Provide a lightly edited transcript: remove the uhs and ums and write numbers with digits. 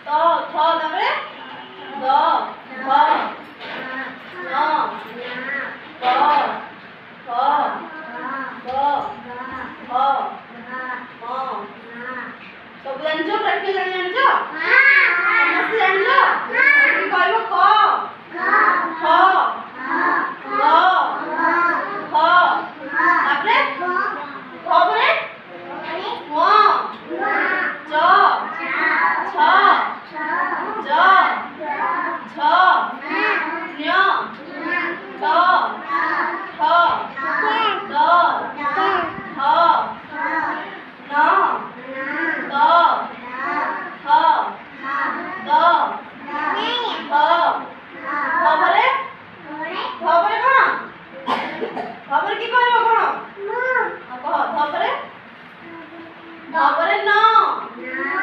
તો થ તાપરે દ ધ ન પ ફ બ હ મ ସବୁ ଜାଣିଛ ପ୍ରାକ୍ଟିକାଲ ଜାଣିଛ ସମସ୍ତେ ଜାଣିଛ କହିବ କ খ ଗ ଘ ତାପରେ ପରେ ମ ଚ ଛ ଜ ଝ ஞ ଟ ଠ ଡ ଢ ନ ଦ ଥ ଦ ଧ ପରେ କଣ ପରେ କି କହିବ କଣ କହ ଧ ପରେ ନ